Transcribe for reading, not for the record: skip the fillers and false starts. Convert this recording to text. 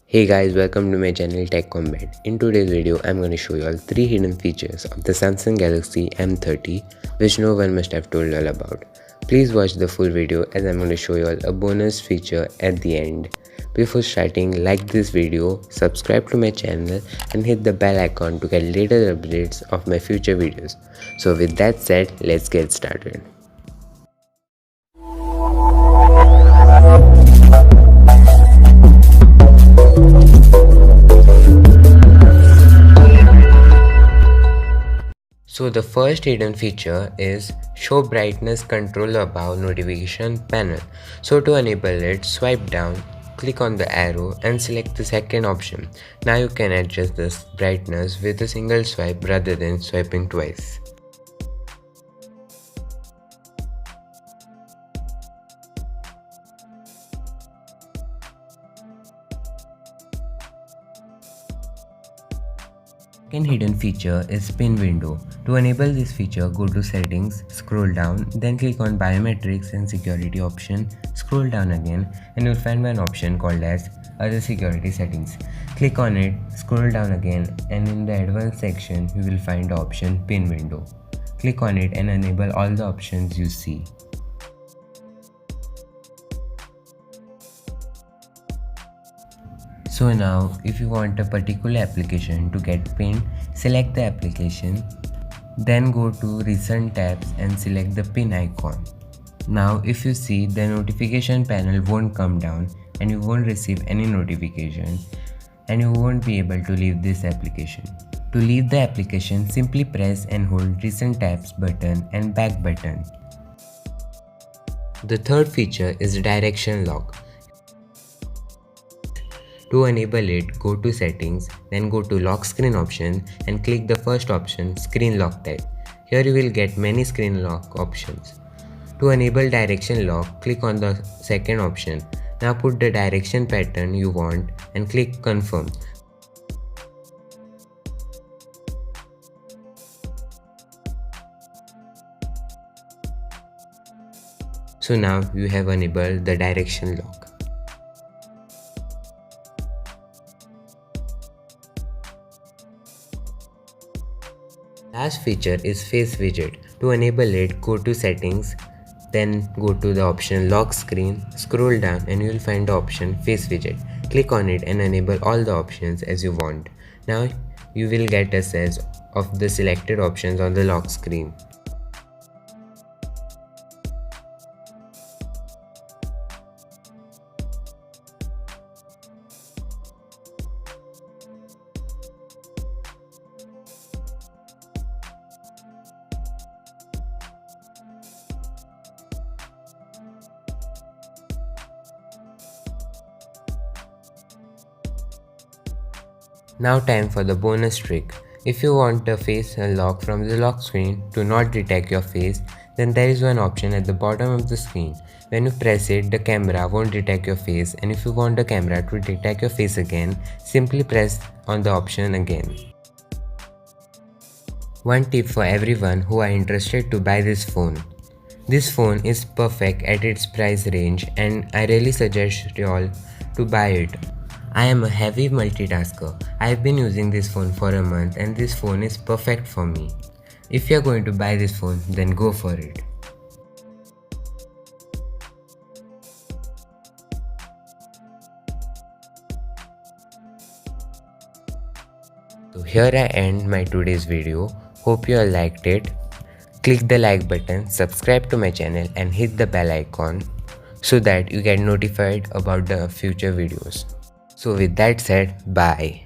Hey guys, welcome to my channel TeCh. In today's video, I'm going to show you all 3 hidden features of the Samsung Galaxy M30 which no one must have told all about. Please watch the full video as I'm going to show you all a bonus feature at the end. Before starting, like this video, subscribe to my channel and hit the bell icon to get later updates of my future videos. So with that said, let's get started. So the first hidden feature is show brightness control above notification panel. So to enable it, swipe down, click on the arrow and select the second option. Now you can adjust the brightness with a single swipe rather than swiping twice. Second hidden feature is pin window. To enable this feature, go to settings, scroll down, then click on biometrics and security option, scroll down again and you'll find one option called as other security settings. Click on it, scroll down again and in the advanced section you will find the option pin window. Click on it and enable all the options you see. So now if you want a particular application to get pinned, select the application, then go to recent tabs and select the pin icon. Now if you see, the notification panel won't come down and you won't receive any notification and you won't be able to leave this application. To leave the application, simply press and hold recent tabs button and back button. The third feature is direction lock. To enable it, go to settings, then go to lock screen option and click the first option, screen lock type. Here you will get many screen lock options. To enable direction lock, click on the second option. Now put the direction pattern you want and click confirm. So now you have enabled the direction lock. Last feature is face widget. To enable it, go to settings, then go to the option lock screen, scroll down and you will find the option face widget. Click on it and enable all the options as you want. Now you will get access of the selected options on the lock screen. Now time for the bonus trick. If you want the face unlock from the lock screen to not detect your face, then there is one option at the bottom of the screen. When you press it, the camera won't detect your face, and if you want the camera to detect your face again, simply press on the option again. One tip for everyone who are interested to buy this phone. This phone is perfect at its price range and I really suggest you all to buy it. I am a heavy multitasker. I have been using this phone for a month and this phone is perfect for me. If you are going to buy this phone, then go for it. So here I end my today's video. Hope you all liked it. Click the like button, subscribe to my channel and hit the bell icon so that you get notified about the future videos. So with that said, bye.